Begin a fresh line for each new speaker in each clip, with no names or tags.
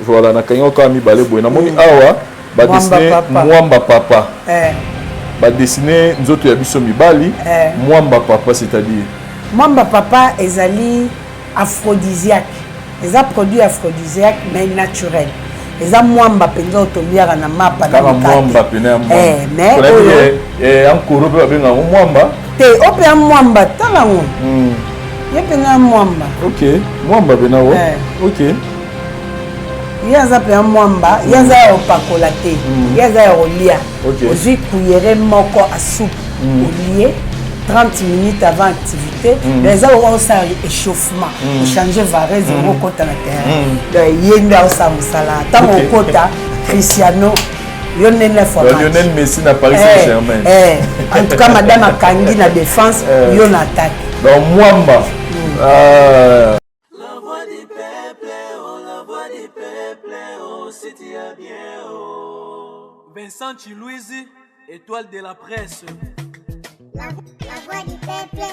Voilà, na kanyo ka mi balé boy. Na moni awa ba dessiner Mwamba papa. Ba dessiner nzoto ya biso mibali. Mwamba papa c'est-à-dire
Mwamba papa ezali aphrodisiaque. Les produits aphrodisiaques mais naturels. Les mwamba penza otobiaka na mapa na
kaka mwamba pena
mais
encore pe babenga mwamba
te ope mwamba talango ye pena mwamba
OK mwamba pena wo OK
yaza pe mwamba yaza opakola te yaza olia ozwi cuillère moko à soupe olie 30 minutes avant activité, les gens ont ça échauffement, changer varese et au côté la terre. Il y a ça musala. Tant au côté Cristiano, Lionel
Messi n'a Paris Saint-Germain.
En tout cas, Madame Akangi la défense, Lyon attaque.
Donc Mwamba.
La voix du peuple, oh la voix du peuple, oh c'est bien oh. Vincent Chilouizi, étoile de la presse.
La voix du peuple,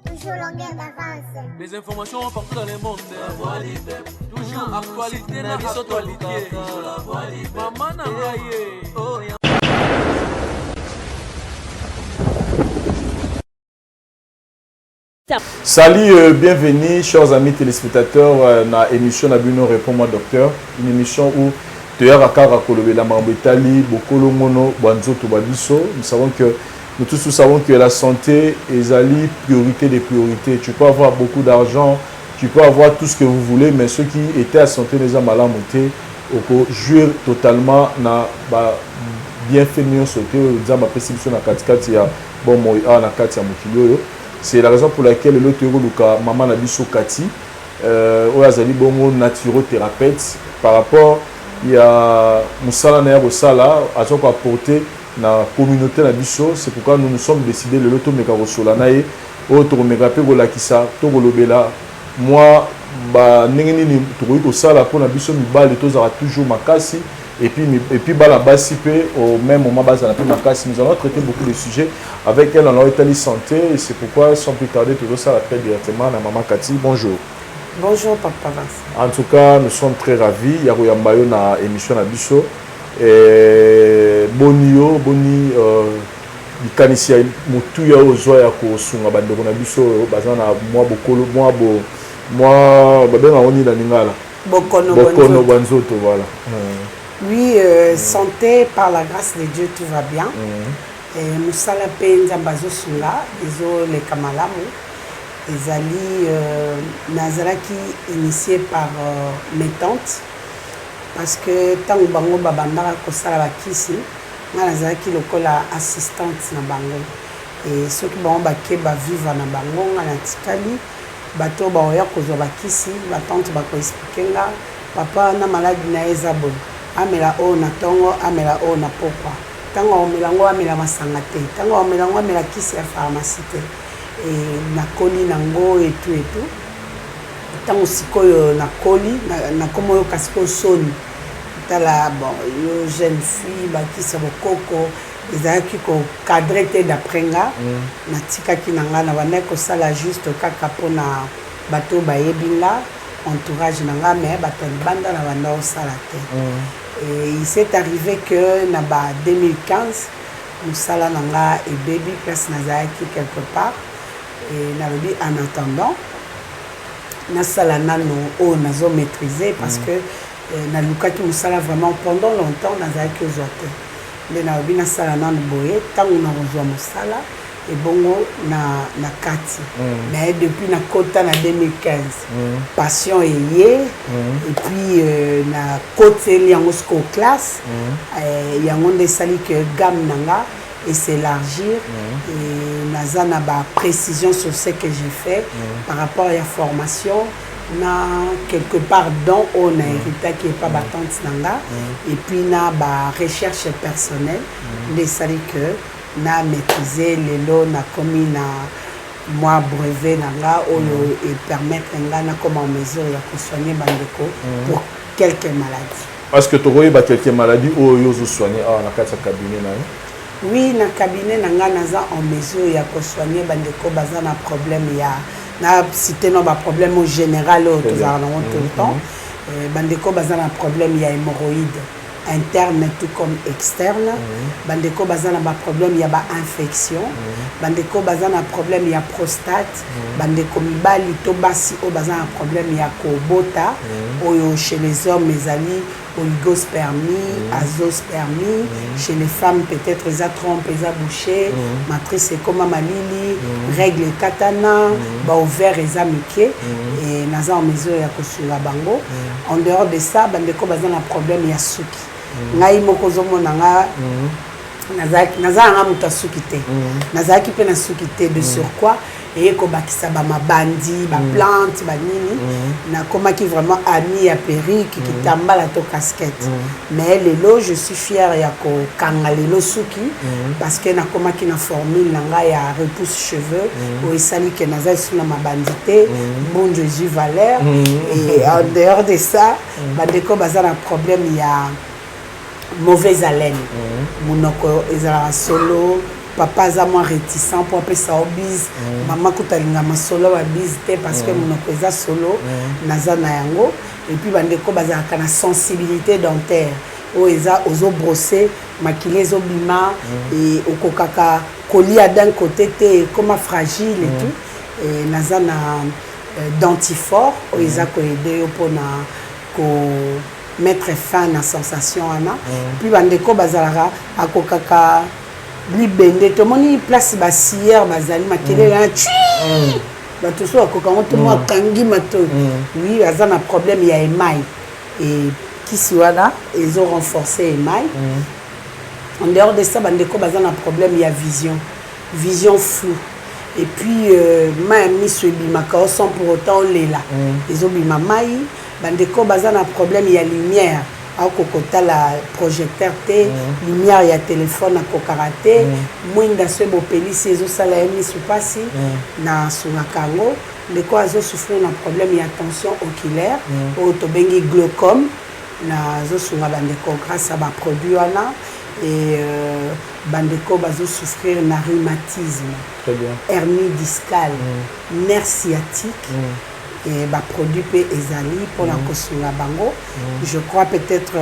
toujours longueur d'avance.
Les informations partout dans le monde. La voix du peuple, toujours actualité dans l'actualité. La voix du peuple, maman n'a
Salut, bienvenue chers amis téléspectateurs dans l'émission Nabuno Répond-moi Docteur, une émission où Théa Rakara Kolobe la Mambetali, Bokolo Mono, Banzoto Babiso. Nous savons que nous tous savons que la santé est la priorité des priorités. Tu peux avoir beaucoup d'argent, tu peux avoir tout ce que vous voulez, mais ceux qui étaient à santé les ont mal monté, jouer totalement na bien fait mieux sauter, disant ma prescription na katikati ya bon moi na kati ya mokilio. C'est la raison pour laquelle le théro luka maman na biso kati azali bongo naturothérapeute par rapport il y a musala na ya sala a ko apporter na communauté na biso. C'est pourquoi nous nous sommes décidés le loto meka rosola nae o to meka pe go lakisa to go lobela moi ba ndenge ni to ko sala pour na biso mibale to za toujours makasi et puis bala basi pe au même moment base na pe makasi. Nous allons traiter beaucoup de sujets avec elle en état santé et c'est pourquoi sans plus tarder tout ça l'appelle directement à maman Cathy. Bonjour.
Bonjour papa Vincent.
En tout cas nous sommes très ravis ya koyambayo na émission na biso. Boni likanisi ya mutu ya ozwa ya kosunga bandeko na biso baza na mwa bokolo mwa babenga oni na lingala bokono banzoto voilà.
Oui, santé par la grâce de Dieu tout va bien. Et musala penza bazo sula izo le kamalamu ezali nazaraki initié par mes tantes. Parce que tant que bango babandaka kosala bakisi nga nazalaki lokola assistante na bango et soki bango bakeba vivre na bango nga natikali bato baoya kozwa bakisi batante bakoexplike nga papa na maladi na eza boye amela oyo na ntongo amela oyo na pokwa ntango aomela yango amela masanga te ntango aomela yango amela kisi ya pharmacie te nakoli nango etu ntango sikoyo nakoli nakoma oyoka sikoyo soni tala bon yo jeune fille bakisa bokoko ezalaki kokadre te d'après nga natikaki na nga na bandaki kosala juste kaka mpona bato bayebi nga entourage na nga mais bato libanda na banda osala te et il s'est arrivé que na 2015 mosala na nga ebebi place nazalaki quelque part et nalobi en attendant nasala nano oyo nazo maîtriser parce que nalukaki mosala vraiment pendant longtemps nazalaki ozwa te nde nalobi nasala nano boye ntango nakozwa mosala ebongo na kati mais depuis nakota na 2015 passion eye et puis na koteli yango siko classe yango nde esali que gamme na nga et s'élargir et naza na ba précision sur ce que j'ai fait par rapport à la formation na quelque part dans on a hérité qui est pas battante nanga et puis na ba recherche personnelle de ça que na maîtriser les lots na commis na moi brevet nanga oyo et permettre nga na comme en mesure ya soigner bandeko pour quelques maladies.
Est-ce que tu as quelques maladies ou yo soigner na kati cabinet na?
Oui, na cabinet nanga naza en mesure ya soigner bandeko baza na problème ya na cité no ba problème au général tout le temps bandeko baza na problème ya hémorroïde interne tout comme externe. Bandeko baza na ba problème ya ba infection. Bandeko baza na problème ya prostate. Bandeko mibali to basi o baza na problème ya kobota. Oyo chez les hommes ezali oligospermie, azoospermie. Chez les femmes peut-être eza trompe, eza bouché, matrice ekoma malili, règle katana, ba ovaire eza mike et naza en mesure ya kosunga bango. En dehors de ça, bandeko baza na problème ya suki. Ngai moko zomona nga nazanga muta suki te. Nazaki pe na suki te de surcroît et ko bakisa ba mabandi, ba plante, ba nini. Na koma ki vraiment ami ya perruque qui tambala to casquette. Mais lelo je suis fière ya ko kanga lelo suki parce que na koma ki na formule nga ya repousse cheveux ou esali que nazali suna mabandi te. Bon Jésus Valère et en dehors de ça, bandeko baza na problème ya mauvaise haleine. Monoko ezala solo, papa aza moins réticent pour appeler ça obise. Maman kutalinga ma solo wa bise te parce que monoko eza solo naza na yango et puis bandeko baza kana sensibilité dentaire. O eza ozo brosser maquiller zo bima et okokaka colia d'un côté te comme fragile et tout et naza na dentifort o eza ko aider pour na ko mettre fin à la sensation ana puis bandeko bazalaka akokaka libende to moni place basière bazali makele ya bato so akokango to mo kangi mato oui azana problème ya émail et kisi wana ils ont renforcé émail en dehors de ça bandeko bazana problème ya vision floue et puis ma miso bimaka sans pour autant lela ils ont bima mai bandeko baza na problème ya lumière akokota la projecteur te lumière ya téléphone akokaraté mwinda se bopelisi ezosala ye miso pasi na sungaka yango ndeko azosouffrir na problème ya tension oculaire oyo tobengi glaucome nazosunga bandeko grâce à baproduit wana et bandeko bazosouffrir na rhumatisme, hernie discale, nerf sciatique et ba produit pe ezali pour la kosunga bango. Je crois peut-être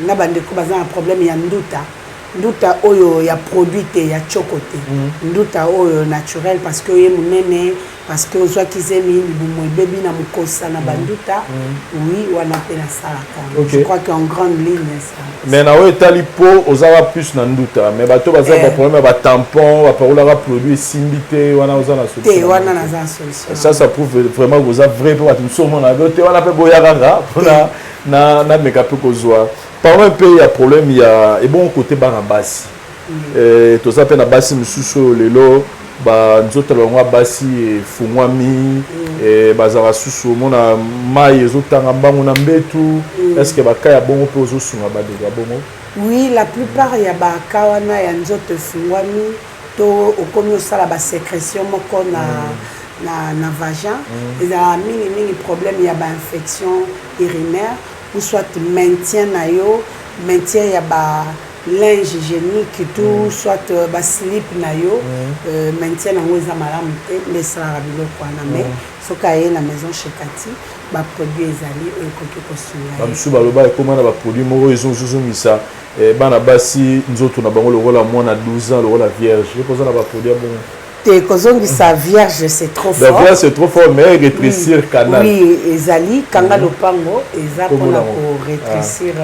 na bandeko baza un problème ya nduta oyo ya produit te ya chocoté nduta oyo naturel parce que ye munene parce que ozwa kizemi libumo bebi na mukosa na banduta oui wana pe na salaka. Je crois qu'en grande ligne ça.
Mais na oyo tali po ozawa plus na nduta mais bato baza ba problème ba tampon ba parola ba produit simbité wana ozana solution.
Te wana na za solution.
Ça prouve vraiment que vous avez vrai pour tout sûrement na te wana pe boya rara na make up kozwa. Parmi un pays, il y a problème, il y a un bon côté barabasi. Tout ça, il y a basi mususo lelo, nous autres basi fumwami, bazara suso, mona mai ezotanga bango na mbetu. Est-ce que baka ya bon pour zo sunga badega bongo?
Oui, la plupart il y a baka wana ya nzoto fumwami to okomi osala ba sécrétion moko na vagin. Il y a mingi problème, il y a ba infection urinaire. Ou soit maintien na yo, maintien ya ba linge hygiénique tout, soit ba slip na yo, maintien na ngoza malamu te, les sala biloko na mais soka ye na maison chez Kati, ba produit ezali e koki kosunga.
Ba msu baloba ekoma na ba produit moko ezongisa bana basi nzoto na bango lokola mwana 12 ans lokola vierge. Je pose na ba produit bon.
Te kozongi sa vierge c'est trop fort.
La vierge c'est trop fort mais rétrécir canal.
Oui, ezali kanga lopango eza pona ko rétrécir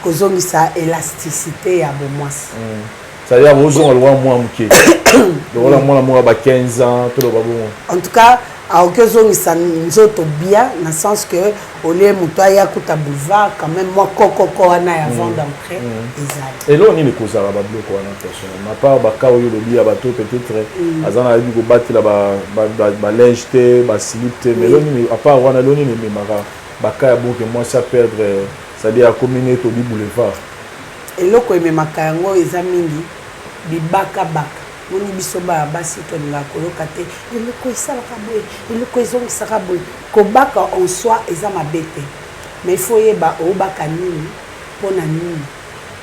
kozongi sa élasticité ya bomwasi.
C'est-à-dire ozonga lwa mwa muke. Lokola mwana mwa ba 15 ans to lo ba bon.
En tout cas, aokezongi sa nzoto bien dans sens que olé muto ya kuta boulevard quand même moi kokoko wana avant d'entrer ezali.
Et là on est cause ba bloco wana personnellement. À part ba ka oyo lobi ya bato peut-être azana bi ko battre la ba linge te ba slip te mais là à part wana loni ne memara ba ka ya bon que moi ça perdre c'est-à-dire à communier to bi boulevard.
Et loko ememaka yango eza mingi bibaka baka. Moni biso ba basi to la koloka te eloko esalaka boye eloko ezongisaka boye kobaka en soi eza mabete mais il faut yeba obaka nini pona nini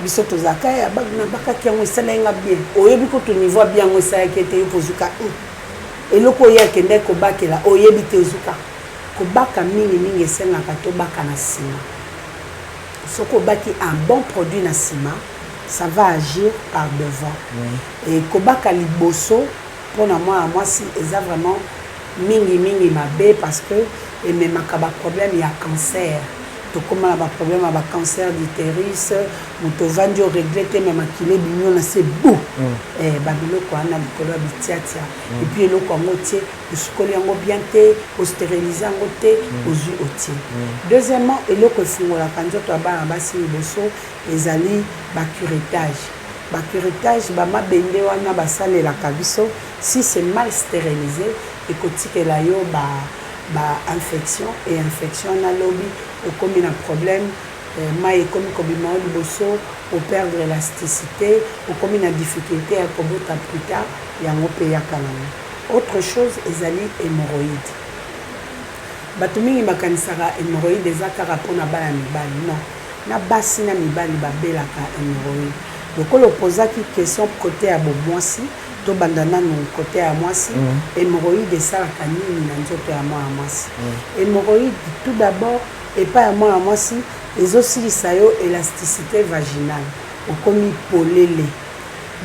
biso tozaka ya bagna baka kiango esalenga bien oyebi ko to niveau bien ngo esalaki te yopozuka eloko ya kende kobakela oyebi te ozuka kobaka mingi esengaka to baka na sima ce qu'on bâtit un bon produit na ciment, ça va agir par devant. Et kobaka liboso pour moi si ils a vraiment mingi mabé parce que et même akaba problème il y a cancer. To comment ba problème ba cancer d'utérus, muto vandi o regretter même akile bignon na c'est beau. Ba biloko ana likolo bitiatia. Et puis eloko ngo tie, uskoli yango bien te, o stériliser yango te, ozu otie. Deuxièmement, eloko fungola kanjoto ba basi liboso ezali ba curettage. Ba curettage ba mabende wana basale la kabiso si c'est mal stérilisé et kotikela yo ba infection et infection na lobby ou comme il y a un problème maï comme kobima liboso ou perdre l'élasticité ou comme il y a difficulté à kobota plus tard il y a un pays autre chose ezali hémorroïde bato mingi bakanisaka hémorroïde ezaka rapport na bana mibali non na basi na mibali babelaka hémorroïde donc l'opposaki question côté à bomwasi to bandana no côté à mwasi hémorroïde esalaka nini na nzoto ya mwana mwasi hémorroïde tout d'abord et pas à mwasi ezosilisa yo élasticité vaginale okomi polele.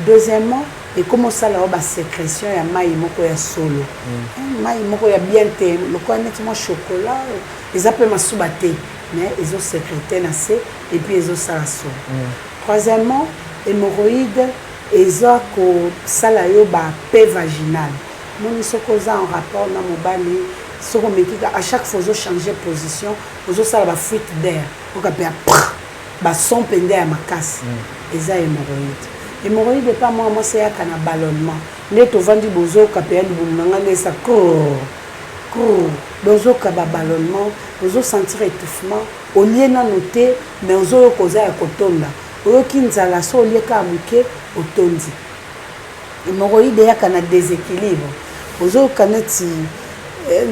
Deuxièmement et comment ça la ba sécrétion ya mai moko ya solo mai moko ya bien te le quoi nettement chocolat ils appellent masuba te mais ils ont sécrété na se et puis ils ont ça la solo. Troisièmement hémorroïde eza ko sala yo ba paix vaginale moni sokoza en rapport na mobali soko mekika à chaque fois vous changer position vous sala ba fuite d'air au kapia ba son pende ya makasi eza hémorroïde. Hémorroïde pas moi c'est ya kana ballonnement les to vandi bozo kapia libumanga nesa bozo ka ba ballonnement bozo sentir étouffement au lieu na noter mais ozo koza ya kotonda oyoki nzala so olieka amuke otondi. Hémorroïde yaka na déséquilibre ozo kaneti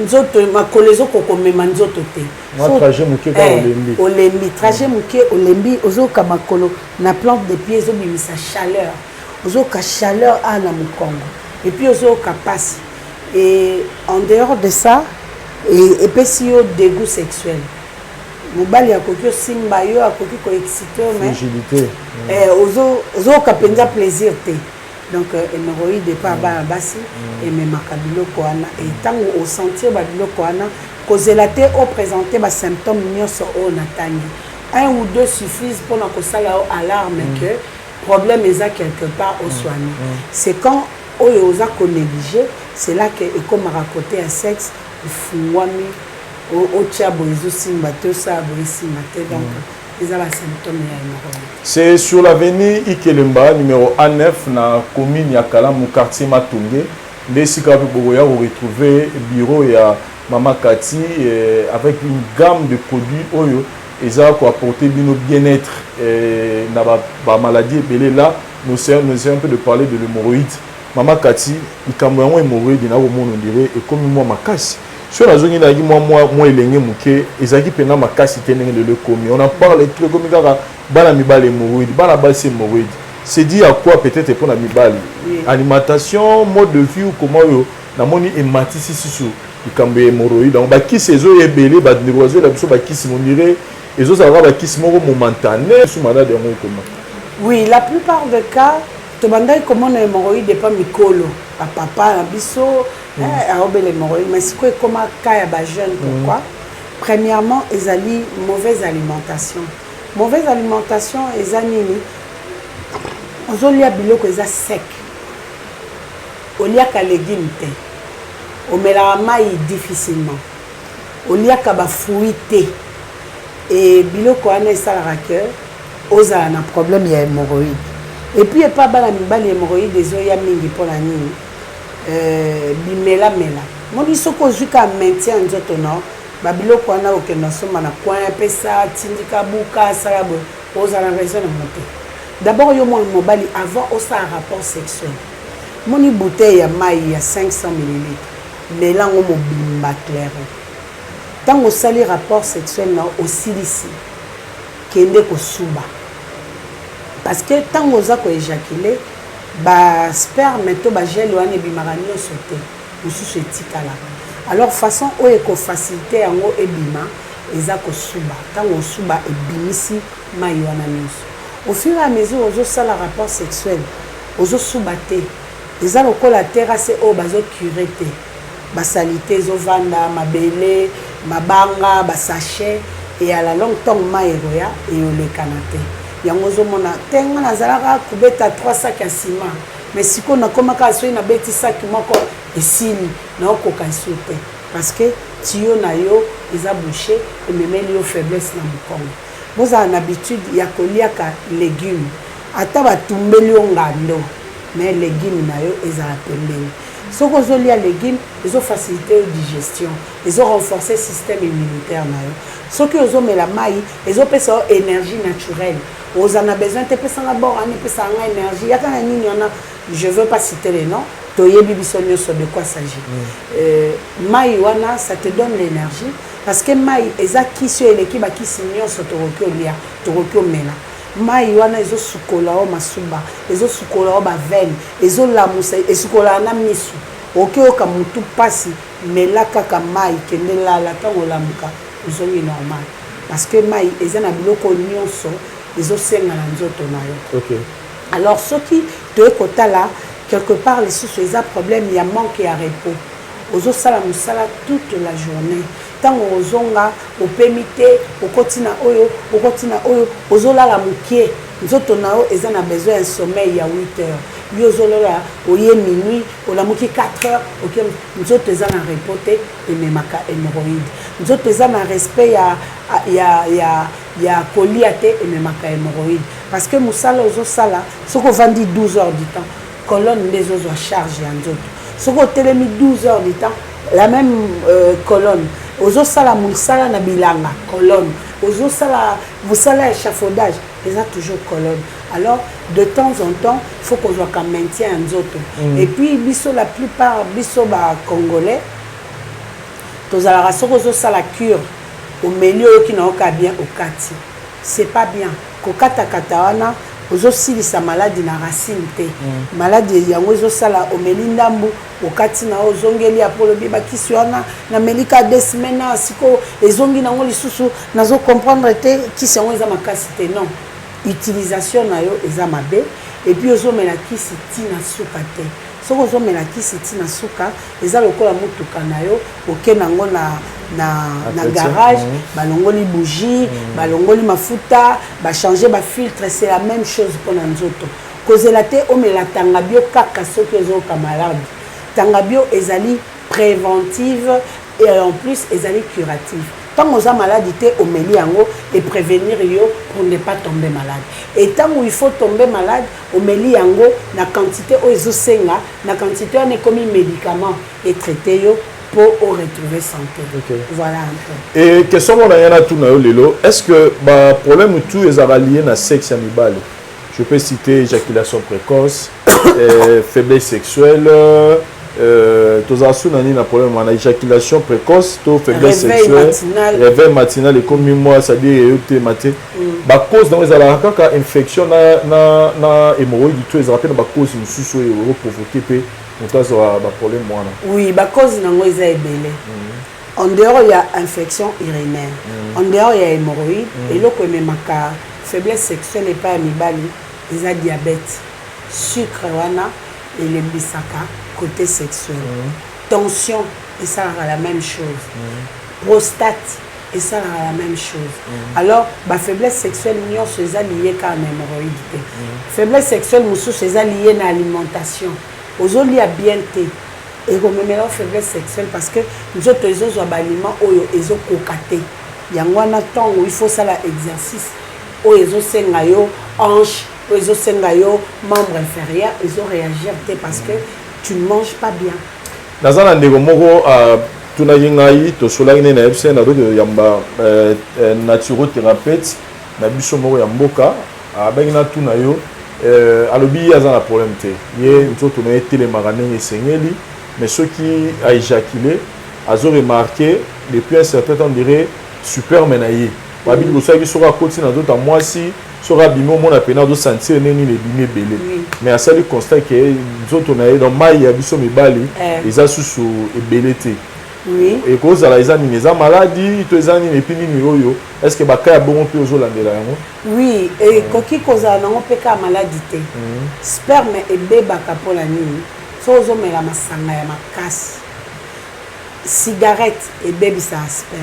nzoto makolezo kokomema nzoto te
trajet muke ka olembi
olembi trajet muke olembi ozo ka makolo na plante de pieds ozo bimisa chaleur ozo ka chaleur a na mukongo et puis ozo ka passe et en dehors de ça et pesi yo dégoût sexuel mobali akoki osimba yo akoki koexcité mais
frigidité
ozo kapenza plaisir te donc hémorroïde pas ba basi et même biloko wana et tant au sentir ba biloko wana kozela te au présenter ba symptômes nyonso o natangi un ou deux suffisent pour na kosala alarme que problème est quelque part au soigné. C'est quand oyo oza ko négliger c'est là que et comme raconter un sexe fungwami au tchabo ezosimba te ça boisimba te donc les symptômes ya hémorroïde.
C'est sur l'avenue Ikelemba numéro A9 na commune ya Kalamu quartier Matungé ndesika pe boya retrouver bureau ya Mama Kati avec une gamme de produits oyo eza ko apporter bino bien-être na ba maladie belé là nous essayons un peu de parler de l'hémorroïde. Mama Kati ikambo yango hémorroïde na komono ndire et comme moi makasi sur la zone il moi elenge muke ezaki pena makasi tenenge de le commis on en parle très comme ça bana mibale hémorroïde bana basi hémorroïde c'est dit à quoi peut-être pour la mibale alimentation mode de vie ou comment yo na moni hématisi sisu ikambo hémorroïde donc ba kisi ezo ebele ba néroser la biso ba kisi monire ezo ça va ba kisi moko momentané sous malade de mon comment.
Oui, la plupart des cas to bandai comment na hémorroïde pas mikolo papa na biso aobele hémorroïde mais c'est quoi comme cas ya ba jeune pourquoi premièrement ezali mauvaise alimentation ezanini ozolia biloko eza sec oliaka légumes te omelaka mai difficilement oliaka ba fruits te et biloko wana esalaka que ozala na problème ya hémorroïde et puis pas bala mibali hémorroïde ezoya mingi mpona nini bimela moni soko ozwika maintien nzoto no babiloko wana okenda soma na coin pesa tindika buka asala boye ozala raison na moto d'abord yo mwana mobali avant osala rapport sexuel moni bouteille ya mai ya 500 ml melango mobimba clairo ntango osali rapport sexuel na osilisi kende kosuba parce que ntango oza koéjacule ba sperme to ba gel wana ebimaka nyonso te mosusu etikala alors façon oyo ekofacilité yango ebima eza kosuba ntango osuba ebimisi mai wana nyonso. Au fur et à mesure ozo sala rapport sexuel ozo subaté eza lokola terrasse o bazo curer te basalité zo vanda mabele mabanga basachet et à la longue temps mai roya et olekana te yango zo mona tenga nazalaka kubeta 3 sacs ya ciment mais siko na komaka so na beti sac moko esili na okoka soute parce que tio na yo eza bouché et memeli yo faiblesse na mukongo. Vous avez l'habitude ya koliaka légumes ata batumbeli yo ngando mais légumes na yo ezala pembeni. Ce que vous avez légumes, ils ont facilité la digestion, ils ont renforcé le système immunitaire. Ce que vous avez la maille, ils ont fait énergie naturelle. Vous en avez besoin, vous avez énergie. Je ne veux pas citer les noms. De quoi il s'agit. Maï, ça te donne l'énergie. Parce que maï, ils ont qui sur l'équipe qui signent sur Torokyo Mela. Mai wana ezo sukola o masuba ezo sukola o ba veine ezo lamusa esukola na misu okeoka mutu pasi melaka ka mai kendela la tango lamuka ezo ni normal parce que mai eza na biloko nyonso ezo senga na nzoto na yo. OK. Alors ce qui te kotala quelque part les sous eza problème il y a manque et repos ozo sala musala toute la journée. Tant ozonga opemite okotina oyo ozola la mukie nzoto nao eza na besoin un sommeil ya 8 heures yo zolola oye minuit olamuki 4 heures OK nzoto eza na repote et memaka hémorroïde nzoto eza na respect ya koliate et memaka hémorroïde parce que musala ozosala soko vandi 12 heures du temps colonne les ozo charge ya nzoto soko telemi 12 heures du temps la même colonne ozo sala musala na bilanga colonne ozo sala musala échafaudage ils ont toujours colonne. Alors de temps en temps il faut qu'on soit comme maintien en zoto et puis biso la plupart biso ba congolais tous à la race ozo sala cure au milieu qui n'a aucun bien au kati c'est pas bien kokata katawana ozosi sa maladie na racine te maladie yango ezosala omelindambu okati na ozongeli apolo biba kisiwana na melika 2 semaines siko ezongi nango lisusu nazo comprendre te kisi yango eza makasi te non utilisation na yo eza mabe et puis ozomela kisi tina suka te soko ozomela kisi tina suka eza lokola mutuka na yo oke nango na garage balongoli bougie balongoli mafuta ba changer ba filtre c'est la même chose pour nzoto kozela te omela tangabio kaka soki ezoka malade tangabio ezali préventive et en plus ezali curative tant aux malades omeli yango et prévenir yo pour ne pas tomber malade et tant où il faut tomber malade omeli yango na quantité o ezosenga na quantité on est comme médicament et traiter yo pour retrouver santé. Okay. Voilà un peu. Et
question on a tout na yo lelo est-ce que ba problème tout est lié na sexe animal? Je peux citer éjaculation précoce, faiblesse sexuelle, tous as souligné un problème en éjaculation précoce, faiblesse sexuelle, réveil matinal et comme moi ça dit matin. Ba cause dans les alaka infection na hémorroïde tout les rappelle ba cause une sous provoquer pe ba problème moi.
Oui, ba cause nango eza ebele. En dehors il y a infection urinaire. En dehors il y a hémorroïde et loko memaka faiblesse sexuelle et pas mibali, ils ont diabète, sucre wana et les bisaka côté sexuel. Tension et ça la même chose. Prostate et ça la même chose. Alors, la faiblesse sexuelle c'est lié à l'hémorroïde. Faiblesse sexuelle c'est lié à l'alimentation. Aujourd'hui, il y a bien été. Et comme la faiblesse sexuelle parce que nous autres les aliments ils ont cocaté. Il y a un temps où il faut ça l'exercice. Où ils ont sengayo hanche, où ils ont sengayo membre inférieur, ils ont réagi parce que tu ne manges pas bien.
Dans un endroit moko tuna yingai to solangine na epse na do yamba naturothérapeute na biso moko ya mboka abengina tuna yo alobi aza na problème te ye nzoto na tele maganenge sengeli mais ceux qui a éjaculé azo remarqué depuis un certain temps dirait super menaye babi bosa ki sora koti na do ta moisi sera bimo mon apena do sentir neni le bimé belé mais à ça le constat que nzoto na dans mai ya biso mibali eza susu ebelete
Oui.
Et cause à la maladie, tu es en épine, est-ce que Baka a bon peu aux Hollandais là?
Oui, et coquille cause à non péka maladie. Sperme et bébé pour la nuit. Sozo mais la masanga ya makasi. Cigarette et bébé ça sperme.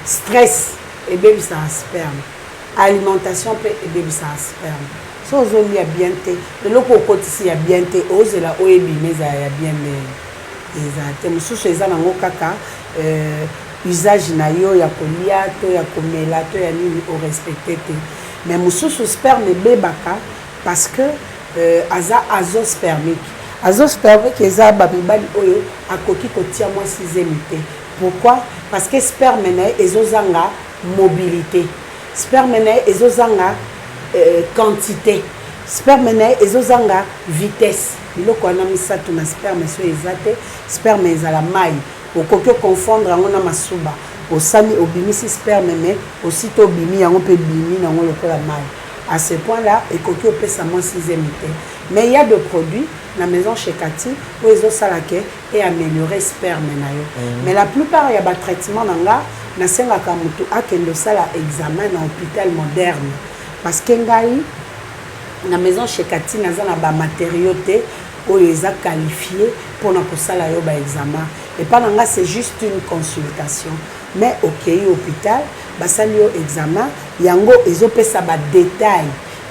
Stress et bébé ça sperme. Alimentation et bébé ça sperme. Sozo li a bien té. Le loco côté si a bien té. Ose la oebi mais ça a bien exact. Mususu eza nango kaka usage na yo ya kolia to ya komela to ya nini o respecter te. Mais mususu sperme bebaka parce que aza azospermique. Azospermique eza babibali oyo akoki kotia moi 6e te. Pourquoi? Parce que sperme na ezozanga mobilité. Sperme na ezozanga quantité. Sperme na ezozanga vitesse. Biloko wana misato na sperme so ezate sperme ezala mai okoki confondre yango na masuba osali obimisi sperme mais aussi to bimi yango pe bimi nango lokola mai. À ce point là ekoki opesa mo 6e te. Mais il y a des produits na maison chez Cathy où ils ont salake et améliorer sperme na yo. Mais la plupart il y a ba traitement nanga na senga ka mutu akendo sala examen na hôpital moderne parce que ngai na maison chez Cathy naza na ba matériaux te oyo eza qualifié pour na kosala yo ba examen et pas nanga c'est juste une consultation mais OK hôpital basali yo examen yango ezopesa ba détails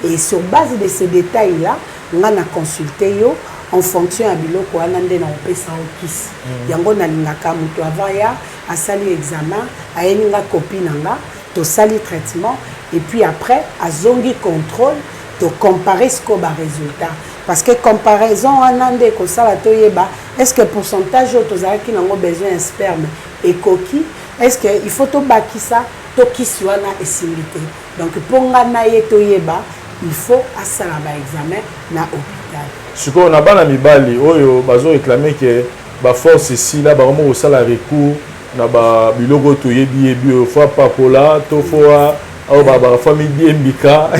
et sur base de ces détails là nga na consulter yo en fonction ya biloko wana nde na opesa okisi yango na lingaka mutu avant ya asali examen ayeninga copie nanga to sali traitement et puis après azongi contrôle to comparer ce qu'on a résultat parce que comparaison anande ko sala to yeba est-ce que pourcentage to zaki nango besoin un sperme et coquille est-ce que il faut to bakisa to kiswana esimité donc pour ngana ye to yeba il faut asala ba examen na hôpital
siko na bana mibali oyo bazo réclamer que ba force ici là ba vraiment au sala recours na ba biloko to yebi fois pas pola to fois au baba famille bien bika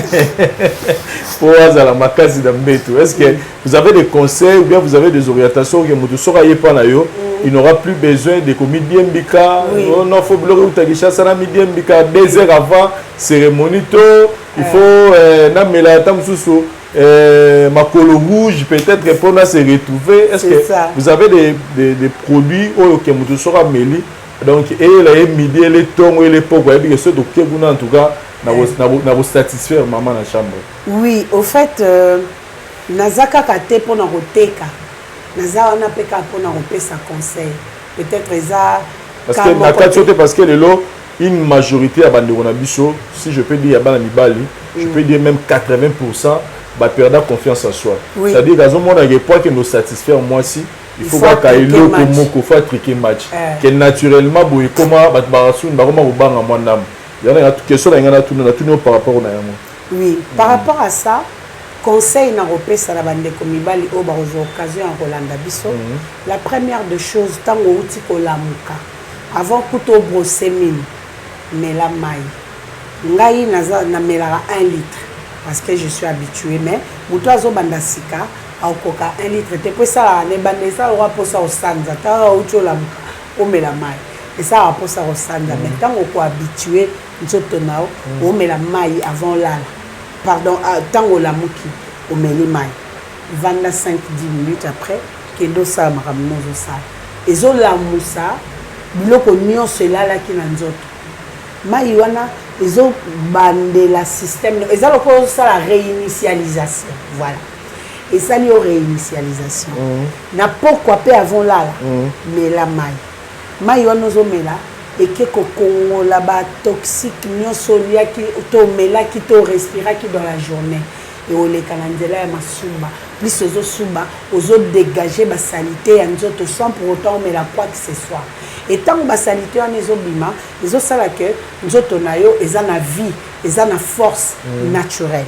pour la makasi d'ambeto. Est-ce que vous avez des conseils ou bien vous avez des orientations que vous sera pas na yo il n'aura plus besoin de commis bien bika non faut bloquer ou tagisha ça na bien bika 2 heures avant cérémonie to il faut na mela tamsusu makolo rouge peut-être pour se retrouver. Est-ce que vous avez des produits ou que vous sera mêlé donc et la midi les tons et les pogs et bien ce donc en tout cas na vous satisfaire maman na chambre.
Oui, au fait nazaka kate pour na roteka naza wana peka pour na repesa conseil peut-être ça
parce que na katote parce que lelo une majorité à bande na biso si je peux dire ya bana mibali je peux dire même 80% ba perdre confiance en soi. C'est-à-dire dans mon point que nous satisfaire moi si il faut pas qu'il ait le faut triquer match que naturellement boy comment ba barasun ba comment banga mwanam il y a question là ngana tout par rapport au nayamo.
Oui, par rapport à ça conseil na repesa la bande ko mibali o ba occasion en Rolanda biso la première de choses tango uti ko lamuka avant kuto brosser mine mais la mai ngai naza na melara 1 litre parce que je suis habitué mais muto azo banda sika au coca 1 litre te pour ça ne bande ça aura pour ça au sanza ta uto lamuka o mela mai et ça a pour ça au sanza mais tango ko habitué nzoto nao o mela mai avant là pardon tango lamuki o meli mai 25-10 minutes après kendo ça maramozo ça ezo lamusa biloko nyonso elalaki na nzoto mai wana ezo bandela système eza loko ça la réinitialisation voilà et ça lié réinitialisation na pourquoi pas avant là mais la mai wana ozo mela et que kokongola ba toxique nyonso liaki to melaki to respiraki dans la journée et o le kalandela ya masumba plus ozo sumba ozo dégager ba salité ya nzoto sans pour autant mais la quoi que ce soit et tant ba salité en ezobima ezo sala que nzoto na yo eza na vie eza na force naturelle.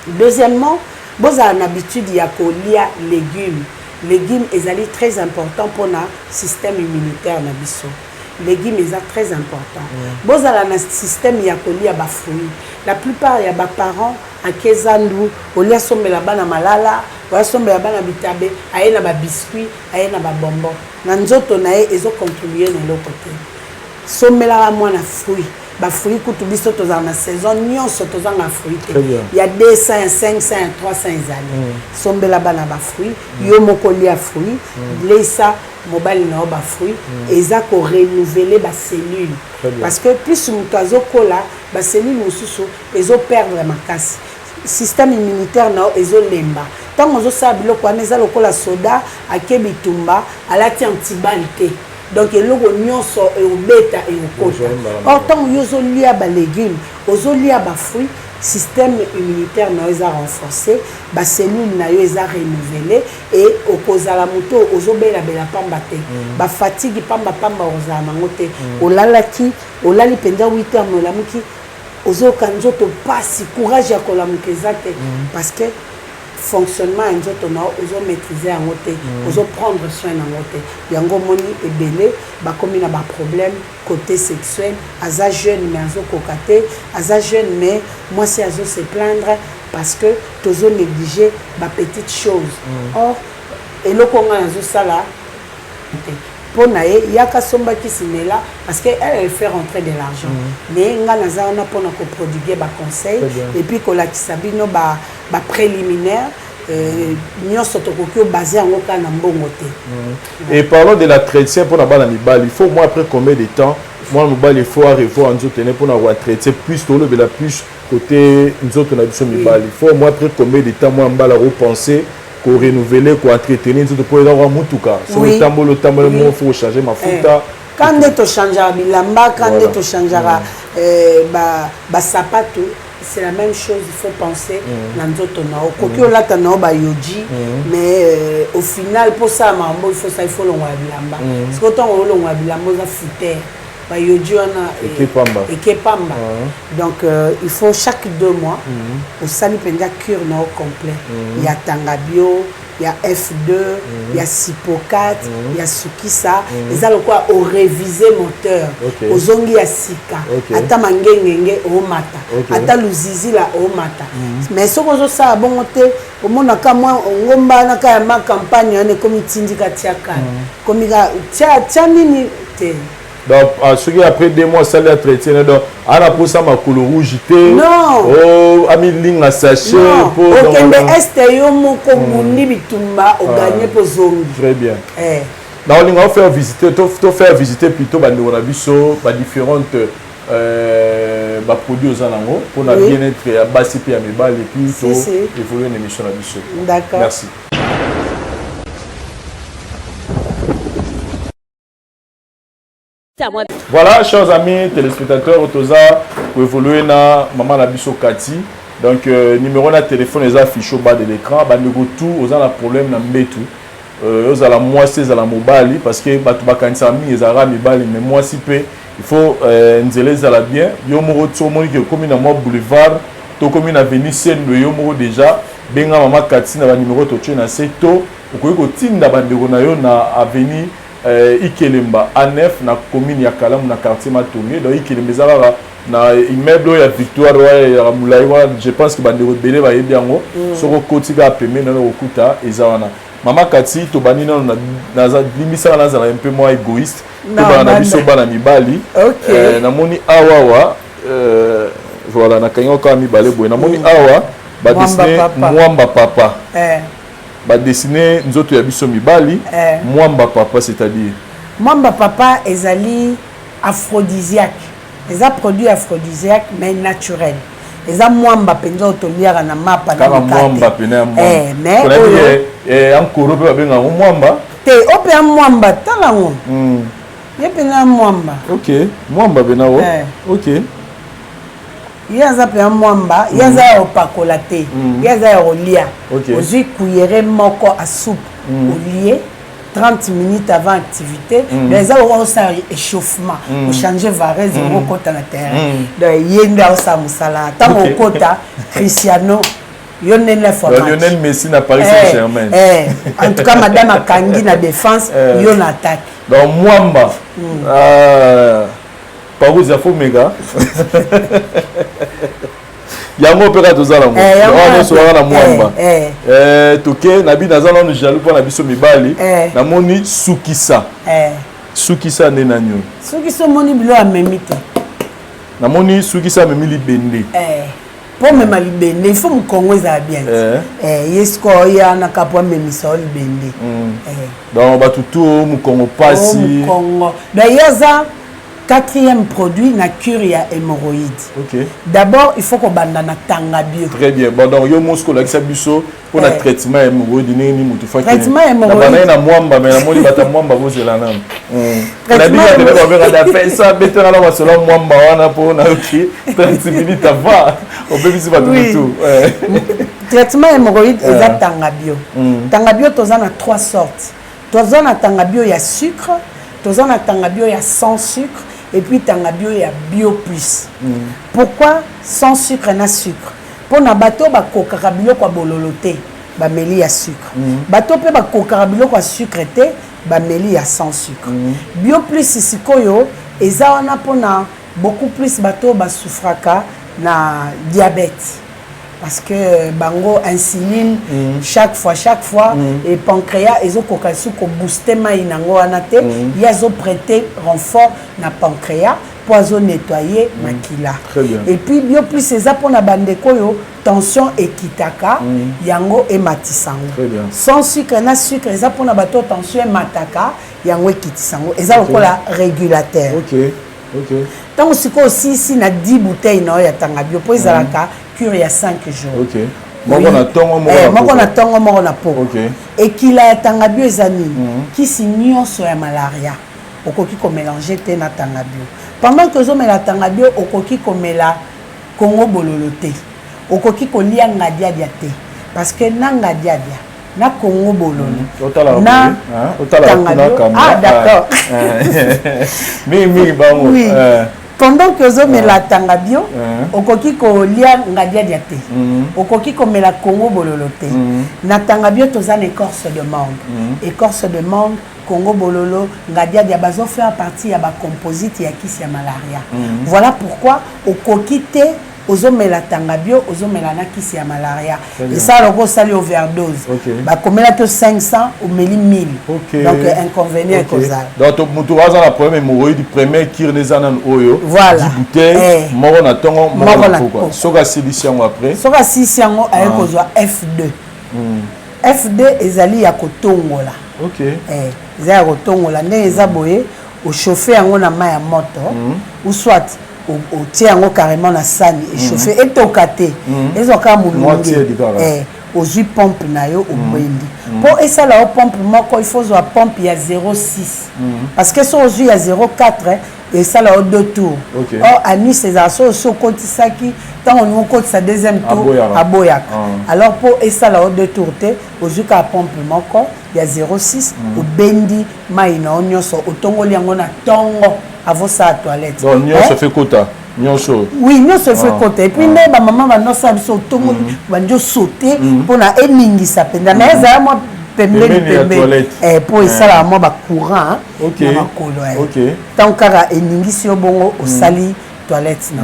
Deuxièmement boza na habitude ya kolia légumes ezali très important pour na système immunitaire na biso légumes est très important. Vous avez un système qui a fruits. La plupart des parents à Kezandu, au lieu de sommer la bana malala, au lieu de sommer la bana bitabe, aïe na ba biscuits, aïe na ba bonbons. Nanzoto nae ils ont contribué de l'autre côté. Sommer la moi na fruits. Ba fruits que tu biso to dans la saison, nion soto dans la fruits. Il y a 200, 500, 300 années. Sommer la bana ba fruits, yo moko lia fruits, laissa mobile na ba fruits, et ça ko renouveler ba cellules. Parce que plus mukazo kola, ba cellules mususu, ils ont perdre ma casse. Système immunitaire na ils ont lemba. Tant on ça biloko aneza lokola soda, akebitumba, alati antibalite. Donc il y a des bêta et des côtes. Or, tant que vous avez des légumes, vous avez des fruits, le système immunitaire est renforcé, les cellules sont renouvelées et au cause de la moto, vous avez des pambate. La fatigue, pamba aux amangote. Au lalaki, au lali pendant 8 heures, vous avez passe courage à kolamukezate parce que fonctionnement en autres on maîtriser en côté on prendre soin en côté yango moni ebele ba comme na ba problème côté sexuel aza jeune mais azo kokate aza jeune mais moi c'est azo se plaindre parce que tozo négliger ba petites choses or et le konga azo sala pour naé yaka somba qui simela parce que elle fait rentrer de l'argent mais nga nazana pour na ko prodiguer ba conseil et puis ko la kisabino ba préliminaire basé en
et parlons de la traité pour la balle il faut moi après combien de temps moi il faut revoir pour avoir traité plus tôt le plus côté nous autres on a il faut moi après combien de temps moi balle repenser qu'on renouveler qu'on entretenir nous pour avoir mutuka sur le tambour il faut changer ma futa
quand tu changeras bilamba quand tu changeras ba sapato c'est la même chose, il faut penser dans d'autres nao. Kokyo là t'as nao ba yoji, mais au final pour ça mambo il faut l'on bilamba. Parce que quand on l'on bilamba ça foutait. Ba yoji on a ekepamba. Donc il faut chaque 2 mois au sali penda cure nao complet. Il y a tangabio, il y a F2, il y a Sipocat, il y a Sukisa. Ils ont quoi au réviser moteur. Aux zongi ya sika. Ata mangengenge au mata. Ata luzizi la au mata. Mais ce que je sais bon te au monde ka moi ngomba na ka ma campagne on est comme tindika tiaka. Comme tia nini te.
Donc, après 2 mois, ça l'a traité. Donc, on a pour ça ma couleur rouge.
Non.
Oh, ami ligne à sachet.
Non. Au Kende Est, yo moko mundi bitumba au gagner pour zongi.
Très bien. Donc, on va faire visiter plutôt différentes produits aux alentours pour la bien-être à Bassipi à Mébal et puis évoluer une émission à Bissau.
D'accord.
Merci. Voilà, chers amis téléspectateurs, Otoza, pour évoluer na maman Nabiso Kati. Donc, numéro de téléphone est affiché au bas de l'écran. Bandego tout, vous avez un problème na mbetu. Vous avez la moitié de la mobile parce que Batubakantsami ils ont mobile mais moi si peu il faut nzele à la bien. Yomoro tsomo qui comme na moi boulevard, to comme na avenue Seine de Yomoro déjà. Benga maman Kati na numéro to tchena seto. Vous ko tinda bandego na yo na avenue Ikelemba A9 na commune ya Kalamu na quartier Matonge donc Ikelemba ezala na immeuble ya Victoire ya Moulaiwa je pense que bande rebelle ba yebi yango soko kotika pembe na okuta ezala Mama Kati to bani na limisa na za un peu moins égoïste to bana biso bana mibali na moni awawa voilà na kanyo ka mibale boy na moni awa ba dessiné Mwamba papa ba dessiner nzoto ya biso mibali Mwamba papa c'est-à-dire
Mwamba papa ezali aphrodisiaque les produits aphrodisiaques mais naturels les Mwamba penza otoliaka na mapa na
Mwamba pena mais encore pe benga Mwamba
te ope Mwamba talango ye pena Mwamba
OK Mwamba pena OK
yaza pe Mwamba yaza opakola te yaza olia ozui cuillère moko à soupe olié 30 minutes avant activité les gens ça échauffement pour changer vareuse au côté na terrain donc yenda ça musala tant au côté Cristiano Lionel fois match.
Lionel Messi n'a Paris Saint-Germain.
En tout cas, Madame Akangi na défense, yon attaque.
Donc Mwamba. Par où il faut méga. Yango opéra tozala mo. On so na Mwamba. Toke na bi nazana no jaloux pour na biso mibali. Na moni Sukisa. Sukisa ne nanyo.
Sukisa moni bilo amemite.
Na moni Sukisa memi libende.
Pour me libende, il faut me Congo ça bien. Yesko ya na kapwa memi so libende.
Donc ba tutu mu Congo pasi.
Congo. D'ailleurs ça quatrième produit na cure ya hémorroïde.
OK.
D'abord, il faut qu'on banda na tanga bio.
Très bien. Bon donc yo mosko la biso pour le traitement hémorroïde ni mutu fa.
Traitement hémorroïde.
Na Mwamba mais na moni bata Mwamba vous la nam. La biga de ba ba da ça betera la wasolo Mwamba wana po na OK 30 minutes avant. On peut bisi ba tout.
Traitement hémorroïde est tanga bio. Tanga bio tozana 3 sortes. Tozana tanga bio ya sucre, tozana tanga bio ya sans sucre. Et puis tanga bio ya bio plus. Pourquoi sans sucre na sucre? Pour na bateau ba kokaka biloko ya bololote ba meli ya sucre. Bateau pe ba kokaka biloko ya sucre te ba meli ya sans sucre. Bio plus sikoyo eza wana pona beaucoup plus bateau ba souffraka na diabète. Parce que bango insuline chaque fois et pancréas ils ont kokasi ko booster mai nango anate ils ont prêté renfort na pancréas pour nettoyer makila. Et puis bio plus c'est ça pour na bandeko yo tension ekitaka yango e matisango. Sans sucre na sucre ça pour na bato tension e mataka yango ekitisango. Et ça lokola régulateur.
OK.
Tant aussi si na 10 bouteilles na ya tanga bio pour ezalaka cure il y a 5 jours.
OK. Moko na tongo moko na po.
OK. Et qu'il a tanga bio ezani qui signyo so ya malaria. Okoki ko mélanger te na tanga bio. Pendant que zo mela tanga bio okoki ko mela Congo bololote. Okoki ko lia ngadia dia te parce que na ngadia dia na Congo bololo. Na tanga bio. Ah d'accord.
Mi ba mo.
Pendant que zo mela tanga bio, okoki ko lia ngadia dia te. Okoki ko mela Congo bololote. Na tanga bio tozana écorce de mangue. Écorce de mangue Congo bololo ngadia dia bazo faire partie ya ba composite ya kisi ya malaria. Voilà pourquoi okoki te ozomela tanga bio ozomela na kisi ya malaria. Et ça loko sali overdose. Ba komela to 500 ou meli 1000. Donc inconvénient causal.
Donc mutu waza la première hémorroïde du premier kirnezana oyo.
Voilà.
10 bouteilles moro na tongo moro na pourquoi. Soka siliciango après.
Soka siliciango aye kozwa F2. F2 ezali ya kotongola.
OK.
Ezali ya kotongola ndenge eza boye au chauffer yango na mai ya moto ou soit au tient yango carrément na sani et chauffer et tokaté. Ezoka mulungi. Aux pompe na yo au bendi. Pour essa la pompe moko il faut la pompe ya 0,6 parce que so aujourd'hui ya 0,4 et ça là au 2 tours. Or à Nice ces assos so kotisaki tant on compte sa deuxième tour à Boyaka. Alors pour essa là au 2 tours te aujourd'hui ka pompe moko ya 0,6 au bendi mai na onyoso otongoli yango na tongo avant sa toilette.
Donc se fait quota.
Oui, nous se fait côté. Et puis, ma maman va nous faire sauter, va nous sauter pour na eningi sa penda. Mais ça, moi, pembe. Pour ça, là, moi, bah courant.
OK.
Tant qu'à eningi si au bon au sali toilette non.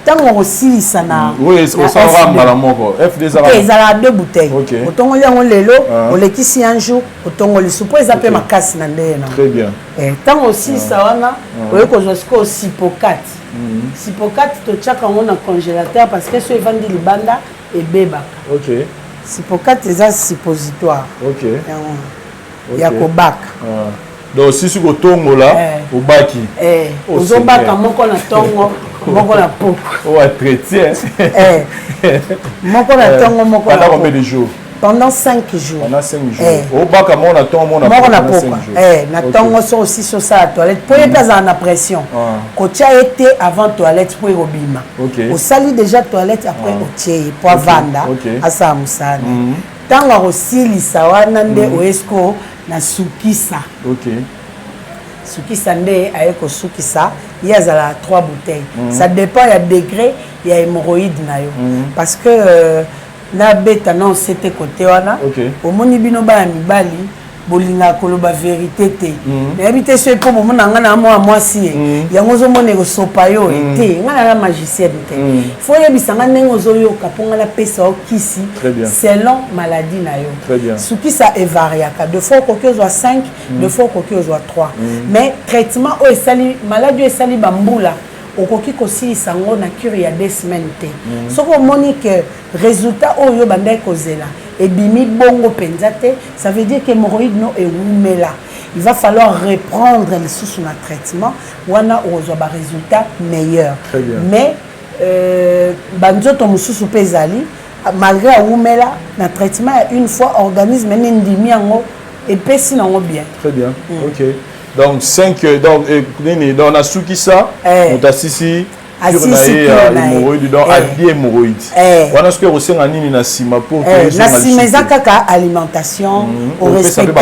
Tant on aussi ça na.
Oui, on s'en va mal à moko. F2 ça va.
Ils ont 2 bouteilles. Autant on y a on lelo, on les qui un jour, autant on les suppose ça peut ma casse na ndé.
Très bien.
Tant aussi ça wana, on ko jusqu'au sipocate. Sipocate to tchaka on a congélateur parce que ce vend di libanda et beba.
OK.
Sipocate c'est suppositoire.
OK.
Ya ko bac.
Donc si tu tongo là au baki.
Ozo baka moko na tongo, moko na poko.
Oh chrétien.
Moko na tongo moko.
Pendant combien de jours?
Pendant 5 jours.
Pendant 5 jours. Au baka mon na tongo mon
na poko. Na tongo so aussi sur sa toilette pour y pas en pression. Ko tia été avant toilette pour robima. Au sali déjà toilette après au tier pour vanda asa musana. Tanga aussi lisawana nde oesko na sukisa.
OK.
Sukisa nde ayeko sukisa, il y a 3 bouteilles. Ça dépend ya degré ya hémorroïde na yo. Parce que na beta non c'était côté wana omoni bino ba mibali bolinga koloba vérité te mais habité ce ko bomona ngana moi si yango zo mone ko sopa yo te ngana la magicienne te faut yebisanga nengo zo yo kaponga la pesa okisi selon maladie na yo suki ça est variaka de fois ko zo 5 de fois ko zo 3 mais traitement o esali maladie esali bambula okoki kosilisa ngo na cure ya 2 semaines te soko moni que résultat oyo bandai kozela et bimi bongo penzate ça veut dire que hémorroïde no e wumela il va falloir reprendre le sous na traitement wana ozo ba résultat meilleur mais banzoto mususu pezali malgré wumela na traitement une fois organisme ndimi yango et pesi nango bien
très bien OK. Donc 5 donc on a souki ça on t'a sisi hémorroïde donc hémorroïde on a ce que aussi nani na sima pour
que na simeza kaka alimentation au respecter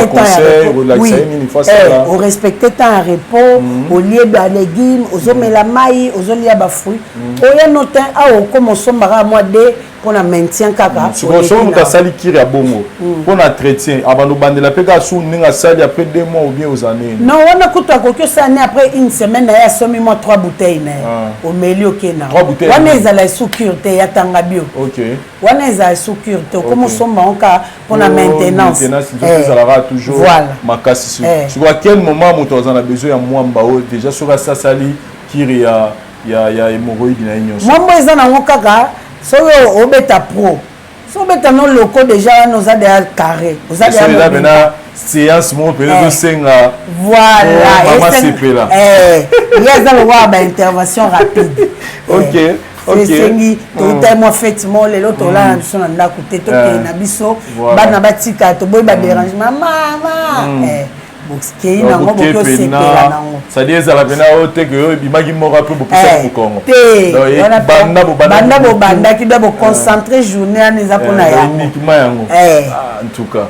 au respecter temps repos au lieu de légumes aux omela mai aux olia ba fruits oya notin a comme sombara moi de pour la maintien kaka
so on t'a sali kiri ya bongo pour la traiter avant de bandela peka sou ninga sali après 2 mois ou bien aux années
non on a coûté que ça année après une semaine ya somi moi 3 bouteilles au melio kena on est à la sécurité ya tanga bio
OK
on est à la sécurité comme somba onka pour la maintenance
ça sera toujours makasi sur quel moment on a besoin ya mwamba déjà sur ça sali kiri ya hémorroïde na nyonso
moi eza na ngokaka so yo obeta pro so obeta no loko déjà nos a déjà carré vous avez
déjà séance mon peut-être senga
voilà il y a dans le roi ba intervention rapide
OK
sengi to moi effectivement les autres là sont na ndako te to ke na biso ba na batika to boy ba dérangement mama
c'est-à-dire ça la pena ote que bimaki moko pe bopesa mu Congo
banda bo banda ki doit concentrer journée aneza pona ya
uniquement yango en tout cas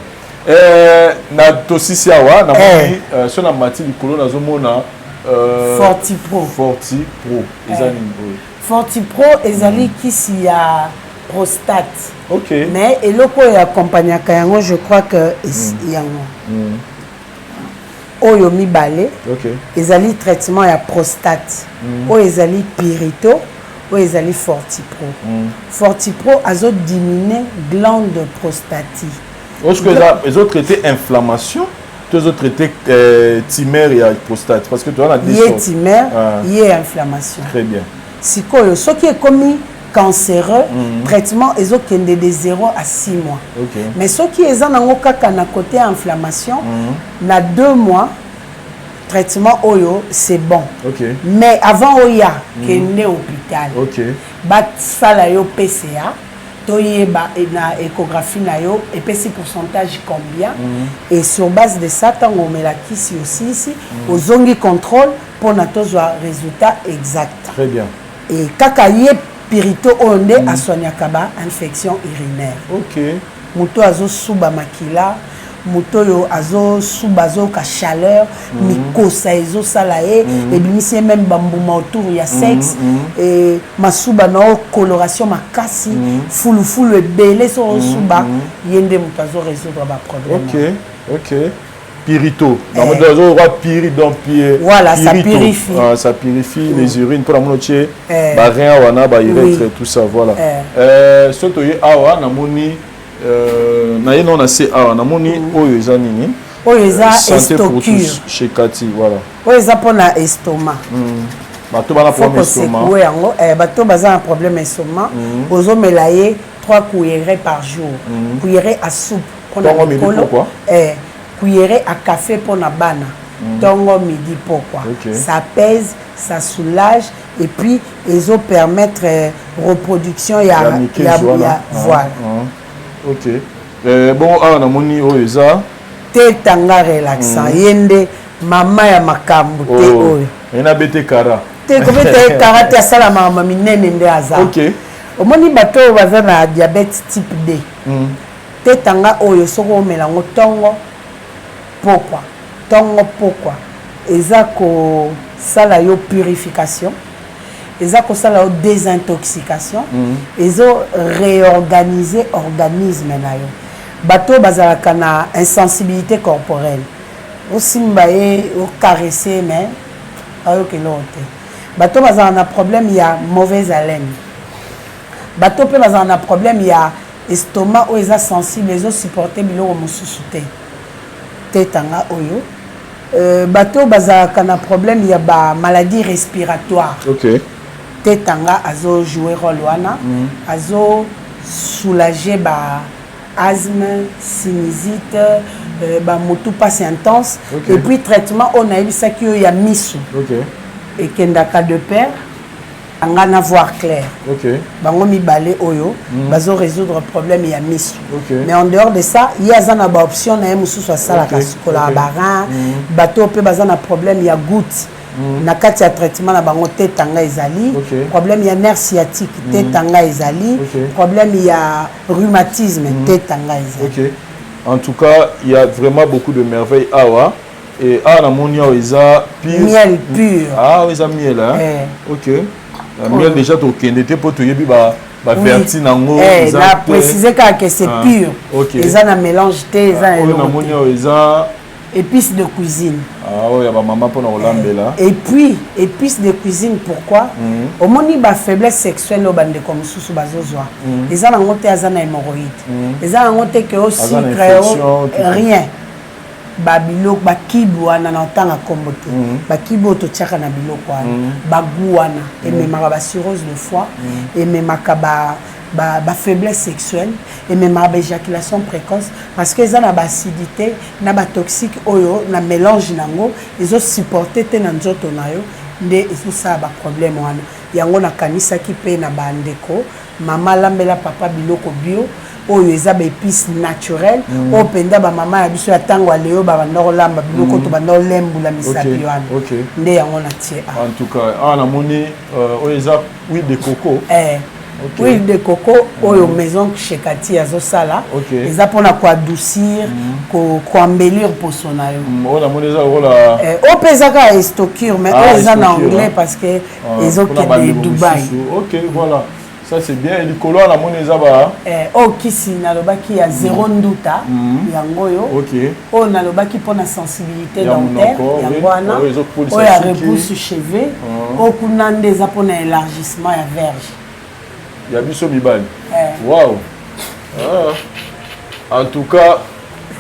na tosisi awa na moni so na mati likolo na zomona
Fortipro Fortipro ezali kisi ya prostate mais eloko ya accompagnaka yango je crois que yango oyo mibale ezali traitement ya prostate oyo ezali pirito oyo ezali Fortipro Fortipro azo diminuer glande prostatique
est-ce que les autres traiter inflammation les autres traiter tumeur et prostate parce que tu as la
il y a tumeur il y a inflammation
très bien
sikoyo ce qui est commis cancéreux traitement ezokende de 0 à 6 mois mais ce qui est en kaka na côté inflammation na 2 mois traitement oyo c'est bon mais avant oya kende hôpital ba sala yo PCA toyeba na échographie na yo et puis pourcentage combien et sur base de ça tango mela kisi aussi ici ozongi contrôle pour na tozwa résultat exact
très bien
et kaka pirito onde aswanyaka ba infection urinaire muto azo suba makila muto yo azo suba zo ka chaleur mikosa ezo sala et bimisi même bambuma autour ya sexe et masuba na coloration makasi fulu belé so suba yende muto azo résoudre ba problème
OK pirito dans le azo roi piri donc
voilà ça purifie
ça purifie les urines pour la moitié ba rien wana ba urètre tout ça voilà soto ye awa na moni na ye non assez awa na moni oyo eza nini
oyo eza estocure
chez Cathy voilà
oyo eza pona estomac
bato bana problème estomac
yango bato baza na problème estomac ozomela ye 3 cuillerées par jour cuillerée à soupe pona
pourquoi
cuillerée à café pour la bana tongo midi pourquoi ça pèse ça soulage et puis ils ont permettre reproduction ya voilà
OK bon on a moni oza
te tanga relaxant yende mama ya makambu te oyo
ena bete kara
te ko bete kara te sala mama minene nde aza
OK
omoni bato baza na diabète type D te tanga oyo soko omela ngo pourquoi eza ko sala yo purification eza kosala o désintoxication ezo réorganiser organisme na yo bato bazalaka na insensibilité corporelle osimba ye ocaresser mais ayokelo te bato bazala na problème ya mauvaise haleine bato pe bazala na problème ya estomac o eza sensible ezo supporter biloko mosusu te tanga oyo bato bazalaka na problème ya ba maladie respiratoire te tanga azo jouer rôle wana azo soulager ba asthme sinusite ba motu passe intense et puis traitement on a ebisaki oyo ya misu ekendaka de pair angana voir clair bango mibale oyo bazo résoudre problème ya misu mais en dehors de ça il y a na ba option na mususu asala ka sukola barin bato pe bazana problème ya goutte na kati ya traitement na bango te tanga ezali problème ya nerf sciatique te tanga ezali problème ya rhumatisme te tanga ezali
en tout cas il y a vraiment beaucoup de merveilles awa et na monia eza pire
miel pur
oui ça miel hein la miel déjà to kendete pour toyebi ba verti nango
na préciser que c'est pur eza na mélange te eza
na monia eza
épices de cuisine
ya ba maman pour na olambela
et puis épices de cuisine pourquoi au moni ba faiblesse sexuelle au bande comme susu bazozwa eza na ngote eza na hémorroïde eza na ngote que au sucre rien babiloko bakibu wana na otanga kombo te bakibu ototiaka na biloko wana bagu wana ememaka bacirrhose de foie ememaka ba faiblesse sexuelle ememaka baéjaculation précoce parce que eza na baacidité na batoxique oyo na mélange nango ezosupporte te na nzoto na yo nde ezosala baproblème wana yango nakanisaki mpe na bandeko mama alambela papa biloko bio oyo eza ba épices naturelles o penda ba mama ya biso ya tango aleo ba bandoko lamba biloko to bandoko lembula misapi wana nde yango na tie
en tout cas na moni oyo eza huile de coco
huile de coco oyo maison chez Cathy azosala eza pona ko adoucir ko embellir poso na yo
na moni eza ola
o pesaka estocure mais oyo eza na anglais parce que ezokende Dubaï
voilà. Ça c'est bien. Et Nicolo à la monnaie zaba.
Kisi nalobaki ya zéro nduta yango yo. O nalobaki pour la sensibilité dentaire yango wana. O ya repousse cheveux. O kunande za pour élargissement ya verge.
Ya biso mibali. Waouh. En tout cas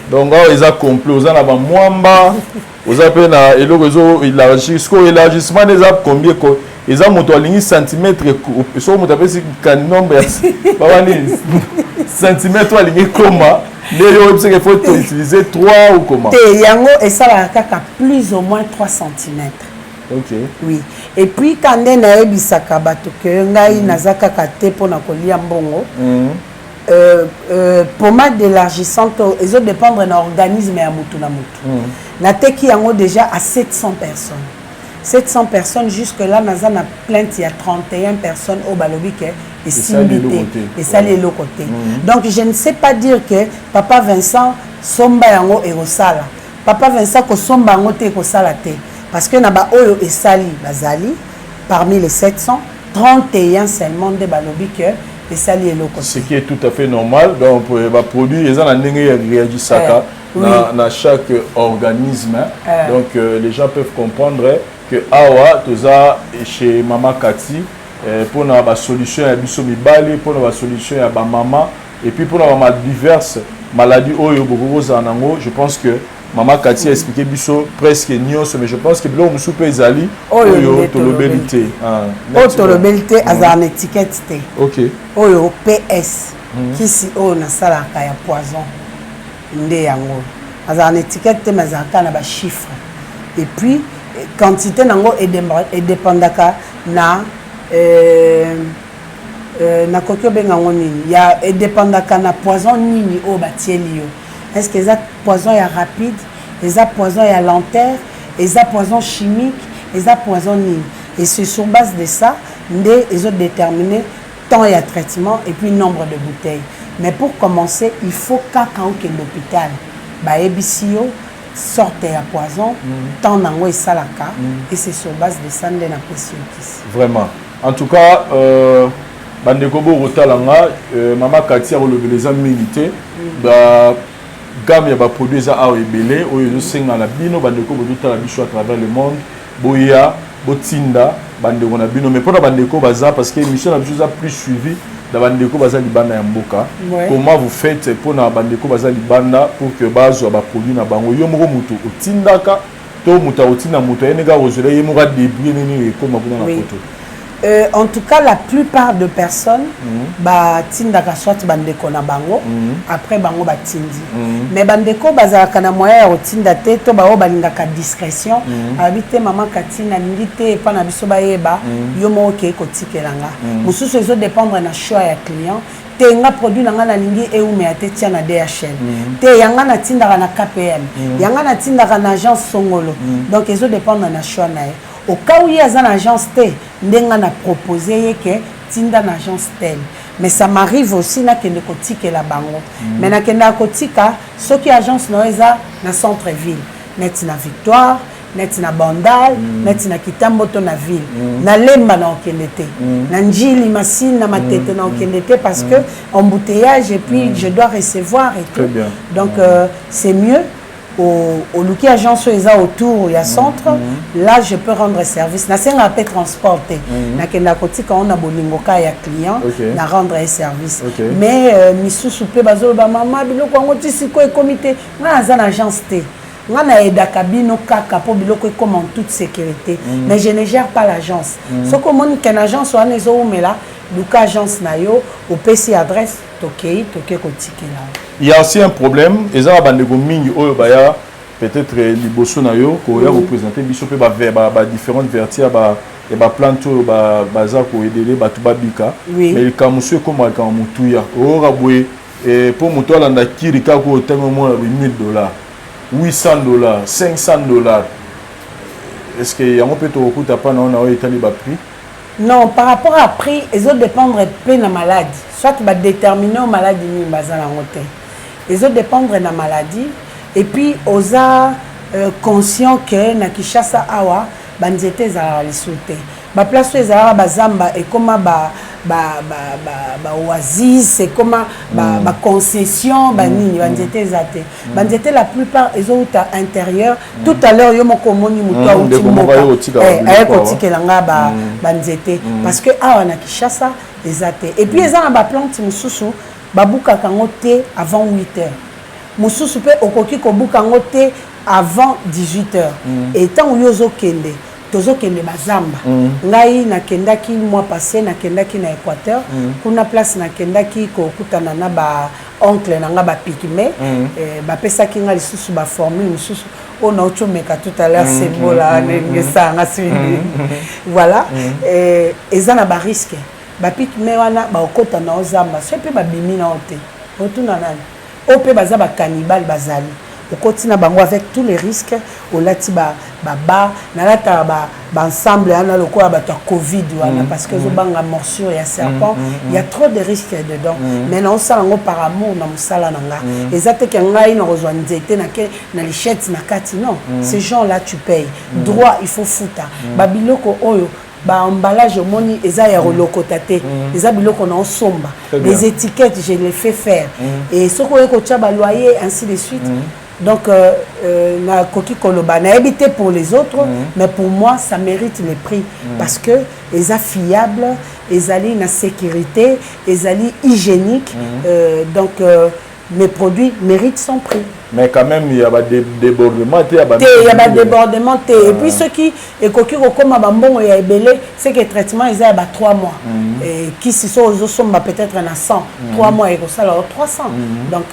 donc ils ont compris aux na ba mwamba. Aux appels na eloko zo élargissement des ap combien ko ils ont monté centimètre et so monté avec un nombre centimètre aligné comment il faut utiliser 3 ou comment
et yango et ça la kaka plus ou moins 3 centimètres oui et puis quand on a ebisaka bato que ngai nazaka kate pona kolia mbongo pommade d'élargissante ils ont dépendre de l'organisme ya mutu na mutu na teki yango déjà à 700 personnes 700 personnes jusque-là, nous avons plainte, il y a 31 personnes au Balobique et Simbité, et ça les côté. Donc je ne sais pas dire que Papa Vincent somba yango et Rosala. Papa Vincent ko somba yango te ko salate. Parce que naba oyo et sali bazali parmi les 700, 31 seulement de Balobique et sali et côté.
Ce qui est tout à fait normal. Donc les produits, ils ont un réagissaka dans chaque organisme. Donc les gens peuvent comprendre que awa toza chez Mama Cathy pour la solution à biso mibali pour la solution à ba maman et puis pour la diverses maladies oyo boko zanango je pense que Mama Cathy a expliqué biso presque nyonso mais je pense que bilo musu pe ezali oyo tolobelité
tolobelité azana étiquette té oyo PS qui si oyo na sala ka ya poison nde yango azana étiquette mais azaka na ba chiffre et puis quantité nango et dépendaka na na kokyo benga nini ya et dépendaka na poison nini o batieli yo est-ce que ça poison ya rapide ça poison ya lenteur ça poison chimique ça poison nini et c'est sur base de ça ndé ils ont déterminé temps et traitement et puis nombre de bouteilles mais pour commencer il faut kaka que l'hôpital ba ebisio sorte à poison, tant d'ango et salaka, et c'est sur base de ça de la pression.
Vraiment. En tout cas, bandeko bo rotalanga, Mama Katia relevez minité, gamme ya ba produits za a ebele oyo senga na bino bandeko bo tala biso à travers le monde, boya, botinda, bandeko na bino mais pour bandeko baza parce que émission na biso a plus suivi da bandeko baza libanda ya mboka. Comment vous faites pour na bandeko baza libanda pour que bazo ba produit na bango yo moko mutu otindaka to muta otina mutu enega ozela ye moko débrouiller nini comme kuna na photo.
En tout cas, la plupart de personnes, bah tindaka soit bandeko na bango, après bango ba tindi. Mais bandeko bazaka na moyen ya tinda te to ba o balingaka discrétion, habité maman katina ngité pa na biso ba yeba, yo mo ke ko tikelanga. Mususu ezo dépendre na choix ya client. Te nga produit nanga na lingi e ume ate tia na DHL. Te yanga na tindaka na KPM. Yanga na tindaka na agence Songolo. Donc ezo dépendre na choix na ye. Au cas où il y a une agence T, on a proposé que tinda une agence telle. Mais ça m'arrive aussi na que ne kotike la bango. Mais na kenda kotika, ceux qui agence noeza na centre-ville, net na Victoire, net na Bandal, net na Kitamboto na ville. Na lemba na okendete. Na njili masine na matete na okendete parce que embouteillage et puis je dois recevoir et tout. Donc c'est mieux. Au Luki agence autour il y a centre là je peux rendre service na senga peut transporter na kenda kotika on a bolingoka ya client na rendre un service mais misusu pe bazolo ba mama biloko ngoti siko e comité na za na agence T nga na edaka bino kaka po biloko comme en toute sécurité mais je ne gère pas l'agence ce que mon ken agence wana ezo umela Luka agence na yo au PC adresse tokei kotike là.
Il y a aussi un problème, et ça bandeko mingi oyo baya peut-être liboso na yo ko ya représenter biso pe ba différentes vertières et ba plante baza ko aider batu babika mais le kamusu comme ka mutuya ora boye et pour mutu ala nda kirika ko temo mo $1,000 $800 $500 est-ce que yango peut to okuta pa na on etali ba prix.
Non, par rapport à prix, ils ont dépendre de la maladie. Soit bah déterminer aux maladies ni bazar en hôtel. Ils ont dépendre de la maladie. Et puis, aux a conscient que na Kishasa awa banzete za lisute. Ba place les ara bazamba et comme oasis, c'est comme concession nini banzete zate. Banzete la plupart ils ont à intérieur. Tout à l'heure yo moko moni muto uti moka. Ayeko tikelanga banzete parce que awa na Kishasa ezate. Et puis ils ont ba plante mususu babuka kango te avant 8h. Mususu pe okoki ko buka kango te avant 18h. Et tant où yozo kende tozo kende bazamba ngai na kendaki mois passé na kendaki na Équateur kuna place na kendaki ko kutana na ba oncle na nga ba pikime ba pesa ki nga lisusu ba formule mususu on a autre meka tout à l'heure c'est beau là ngesa nga suivi voilà ezana ba risque ba pikime wana ba okota na ozamba so pe ba bimi na ote otuna nani ope baza ba cannibal bazali au quotidien bango avec tous les risques au lati ba nalata ba ensemble ana loko ba Covid parce que zo banga morsure ya serpent il y a trop de risques dedans mais non ça ngo par amour na musala nanga ezate ke ngai na rejoindre nzete na lichette na kati non ces gens là tu payes droit il faut fouta ba biloko oyo ba emballage moni eza ya rolokotate eza biloko na somba les étiquettes je les fais faire et ce ko eko tcha ba loyer ainsi de suite. Donc, na koki koloba na habité pour les autres, mais pour moi, ça mérite les prix parce que ils sont fiables, ils sont na sécurité, ils sont hygiéniques. Donc, mes produits méritent son prix.
Mais quand même, il y a des débordements.
Il y a des débordements. Et puis, ceux qui sont comme Bambon et Ebele, c'est que le traitement est à 3 mois. Et qui sont aux sommes peut-être à 100. 3 mois et ça, alors 300. Donc,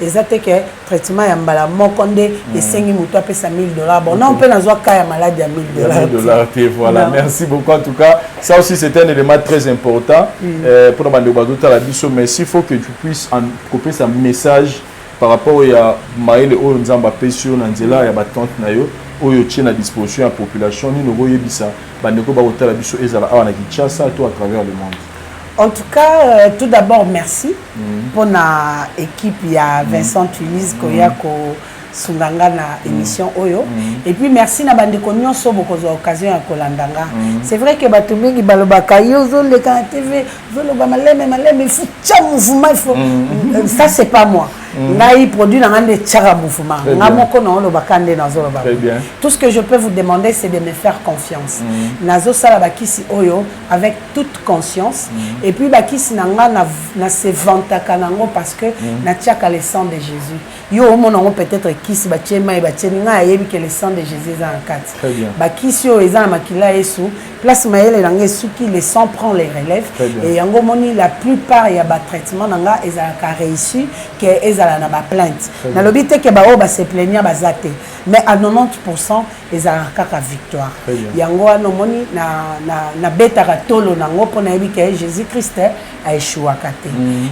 les attaques, le traitement est à Mokonde et 5 000 $1,000. Bon, non, on peut avoir un malade à $1,000.
Voilà, merci beaucoup. En tout cas, ça aussi, c'est un élément très important pour nous. Mais s'il faut que tu puisses couper ce message par rapport à maïle oyo nzamba pesio na nzela ya batante na yo oyo tient à disposition ya population ni nogo yebisa bandeko ba hôtel biso ezala awa na Kinshasa tout à travers le monde.
En tout cas, tout d'abord merci pour la équipe ya Vincent Tulis koya ko sunganga na émission oyo. Et puis merci na bandeko nyonso bokozwa occasion ya kolandanga. C'est vrai que bato mingi balobaka yo zo le ka TV zo lo ba maleme il faut tcha mouvement il faut ça c'est pas moi. Ngai produit na ngande tcha mouvement. Ngamoko na lo bakande na zo lo ba. Tout ce que je peux vous demander c'est de me faire confiance. Nazo sala bakisi oyo avec toute conscience et puis bakisi na nga na se vantaka nango parce que na tiaka le sang de Jésus. Yo au monde peut-être kisi ba tchema e ba tcheninga yebi que le sang de Jésus est en quatre. Bakisi o eza makila yesu place maele nanga suki le sang prend les relèves et yango moni la plupart ya ba traitement nanga ezalaka réussi que ezala na ba plainte. Na lobite que ba o ba se plaignir bazate mais à 90% ezalaka ka victoire. Yango no moni na betaka tolo nango pona yebi que Jésus-Christ a échoué kate.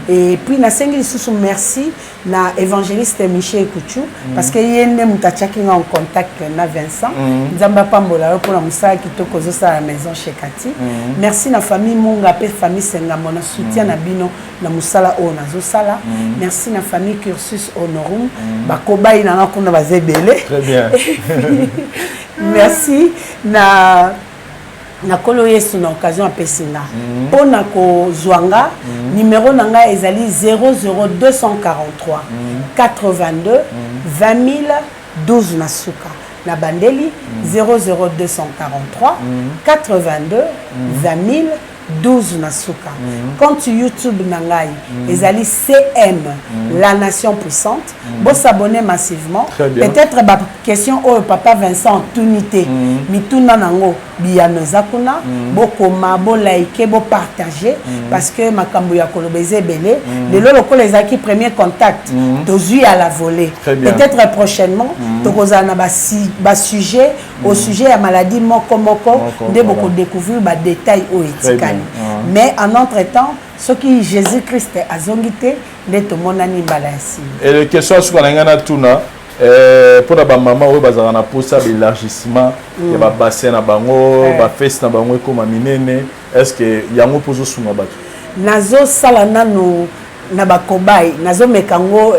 Et puis na sengi lisusu merci na évangéliste Michel Kouchou parce que yene mutachaki en contact na Vincent nzamba pambola pour la musala kitoko zo sa la maison chez Kati. Merci na famille Munga pe famille Sengamo na soutien na bino na musala o na zo sala. Merci na famille Cursus Honorum bakobai na ngakuna bazebele. Très bien. Merci na kolo yesu na occasion apesinga pona ko zwanga numéro nanga ezali 00243 82 20000 12 na suka na bandeli 00243 82 20000 12 na suka. Compte YouTube nangai ezali CM la nation puissante. Bo s'abonner massivement. Peut-être ba question au papa Vincent tunité mituna nango biyano zakuna bo koma bo liker bo partager parce que makambo ya kolobeze belé lelo lokolo ezaki premier contact tozui à la volée. Peut-être prochainement tokozana ba sujet au sujet ya maladie moko de beaucoup découvrir ba détails au etika. Mais en entre-temps, ce qui Jésus-Christ a zongité, n'est au monde animalasi.
Et la question sur la tuna pour la maman ou bazana pour ça l'élargissement, il y a bassin na bango, ba fest na bango comme minene. Est-ce que yango pozo suma batu? Nazo salana no na bakobai, nazo mekango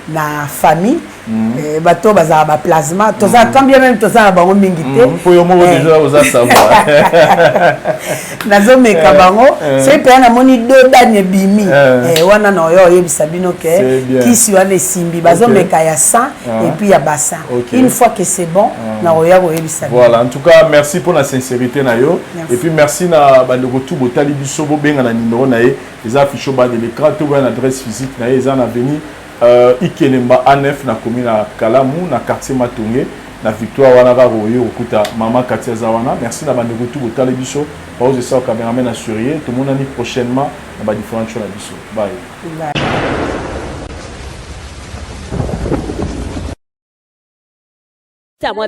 na famille. Bateau bazar ba plasma toza quand bien même toza bango mingi te pour yo mo déjà oza savoir nazo meka bango c'est pe na moni do danye bimi wana na yo yebisa bino ke kisi wana simbi bazo meka ya sang et puis ya bassin une fois que c'est bon na roya ko yebisa. Voilà, en tout cas merci pour la sincérité na yo et puis merci na bandeko tout botali biso bo benga na numéro na ye les affiches au bas de l'écran tout une adresse physique na ye za na avenue Ikelemba A9 na commune à Kalamu na quartier Matungé na Victoire wana royo okuta mama Katia Zawana. Merci na bande retour au télévision pause ça au caméraman assuré tout le monde a mis prochainement na ba différentes choses na biso. Bye.